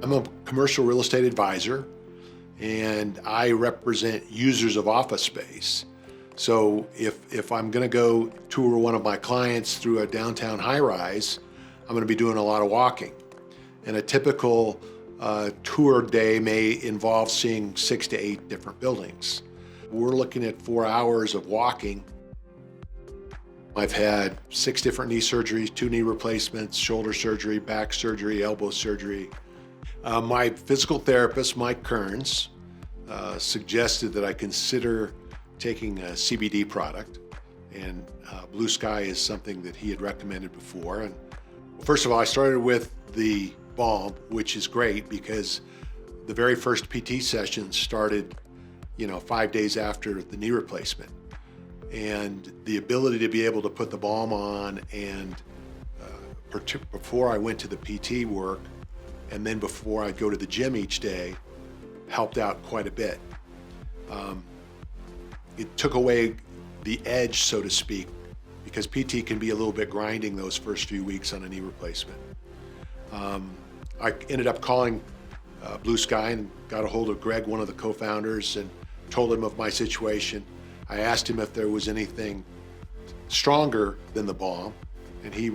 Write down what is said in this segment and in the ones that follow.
I'm a commercial real estate advisor, and I represent users of office space. So if I'm going to go tour one of my clients through a downtown high-rise, I'm going to be doing a lot of walking. And a typical tour day may involve seeing 6 to 8 different buildings. We're looking at 4 hours of walking. I've had 6 different knee surgeries, 2 knee replacements, shoulder surgery, back surgery, elbow surgery. My physical therapist, Mike Kearns, suggested that I consider taking a CBD product, and Blue Sky is something that he had recommended before. And first of all, I started with the Balm, which is great because the very first PT session started, 5 days after the knee replacement. And the ability to be able to put the Balm on and before I went to the PT work and then before I go to the gym each day helped out quite a bit. It took away the edge, so to speak, because PT can be a little bit grinding those first few weeks on a knee replacement. I ended up calling Blue Sky and got a hold of Greg, one of the co-founders, and told him of my situation. I asked him if there was anything stronger than the Balm, and he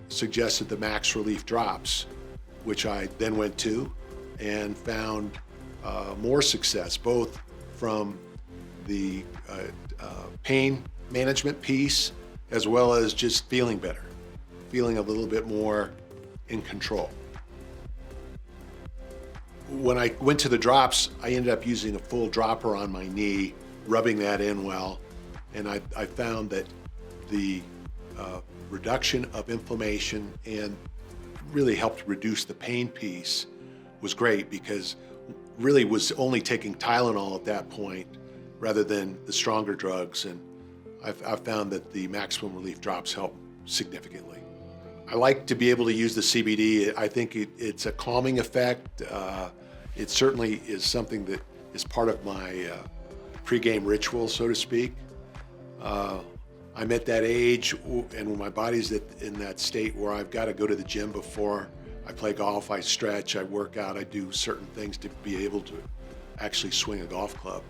suggested the Max Relief drops, which I then went to and found more success, both from the pain management piece as well as just feeling better, feeling a little bit more in control. When I went to the drops, I ended up using a full dropper on my knee, rubbing that in well, and I found that the reduction of inflammation and really helped reduce the pain piece was great, because really was only taking Tylenol at that point rather than the stronger drugs, and I've found that the maximum relief drops help significantly. I like to be able to use the CBD. I think it's a calming effect. It certainly is something that is part of my pre-game ritual, so to speak. I'm at that age, and when my body's in that state where I've got to go to the gym before I play golf, I stretch, I work out, I do certain things to be able to actually swing a golf club.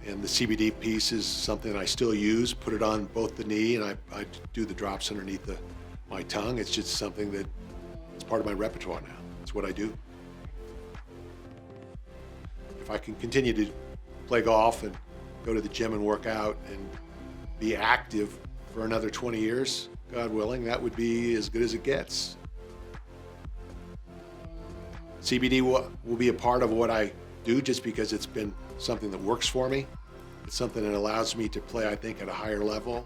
And the CBD piece is something I still use, put it on both the knee, and I do the drops underneath my tongue. It's just something that is part of my repertoire now. It's what I do. If I can continue to play golf and go to the gym and work out and be active for another 20 years, God willing, that would be as good as it gets. CBD will be a part of what I do just because it's been something that works for me. It's something that allows me to play, I think, at a higher level.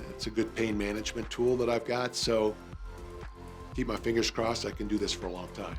It's a good pain management tool that I've got, so keep my fingers crossed I can do this for a long time.